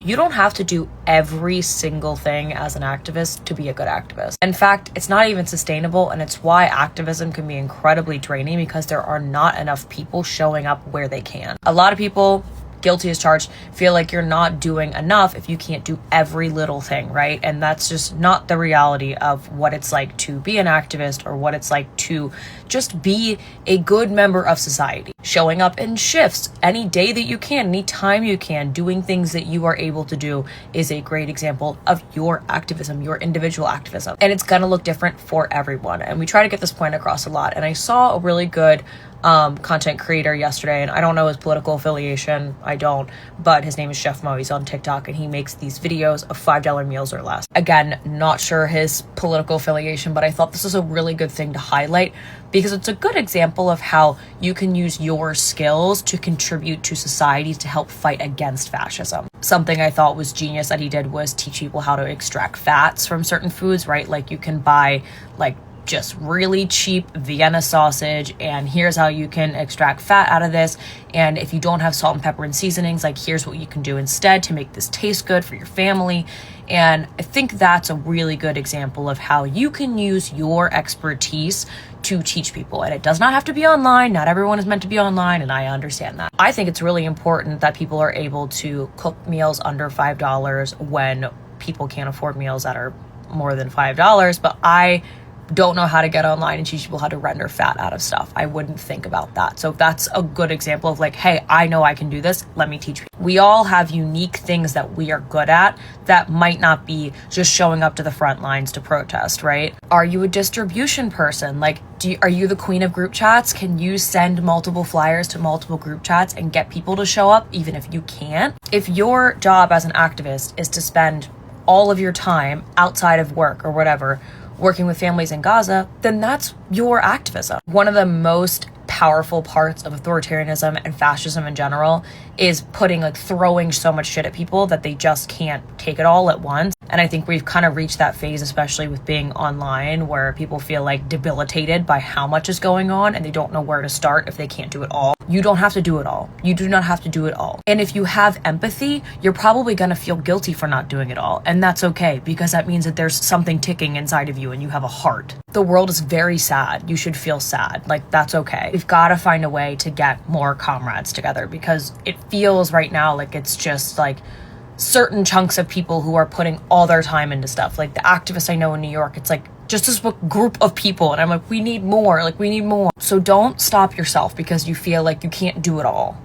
You don't have to do every single thing as an activist to be a good activist. In fact, it's not even sustainable, and it's why activism can be incredibly draining, because there are not enough people showing up where they can. A lot of people, guilty as charged, feel like you're not doing enough if you can't do every little thing, right? And that's just not the reality of what it's like to be an activist, or what it's like to just be a good member of society. Showing up in shifts any day that you can, any time you can, doing things that you are able to do is a great example of your activism, your individual activism. And it's gonna look different for everyone. And we try to get this point across a lot. And I saw a really good content creator yesterday, and I don't know his political affiliation, but his name is Chef Mo. He's on TikTok, and he makes these videos of $5 meals or less. Again, not sure his political affiliation, but I thought this was a really good thing to highlight, because it's a good example of how you can use your skills to contribute to society to help fight against fascism. Something I thought was genius that he did was teach people how to extract fats from certain foods, right? Like, you can buy just really cheap Vienna sausage, and here's how you can extract fat out of this. And if you don't have salt and pepper and seasonings, here's what you can do instead to make this taste good for your family. And I think that's a really good example of how you can use your expertise to teach people. And it does not have to be online. Not everyone is meant to be online, and I understand that. I think it's really important that people are able to cook meals under $5 when people can't afford meals that are more than $5, but I don't know how to get online and teach people how to render fat out of stuff. I wouldn't think about that. So that's a good example of hey, I know I can do this. Let me teach people. We all have unique things that we are good at that might not be just showing up to the front lines to protest, right? Are you a distribution person? Are you the queen of group chats? Can you send multiple flyers to multiple group chats and get people to show up even if you can't? If your job as an activist is to spend all of your time outside of work or whatever working with families in Gaza, then that's your activism. One of the most powerful parts of authoritarianism and fascism in general is throwing so much shit at people that they just can't take it all at once. And I think we've kind of reached that phase, especially with being online, where people feel debilitated by how much is going on and they don't know where to start if they can't do it all. You don't have to do it all. You do not have to do it all. And if you have empathy, you're probably going to feel guilty for not doing it all. And that's okay, because that means that there's something ticking inside of you and you have a heart. The world is very sad. You should feel sad. That's okay. We've got to find a way to get more comrades together, because it feels right now like it's just certain chunks of people who are putting all their time into stuff. The activists I know in New York, it's just this group of people, and I'm we need more. We need more. So don't stop yourself because you feel like you can't do it all.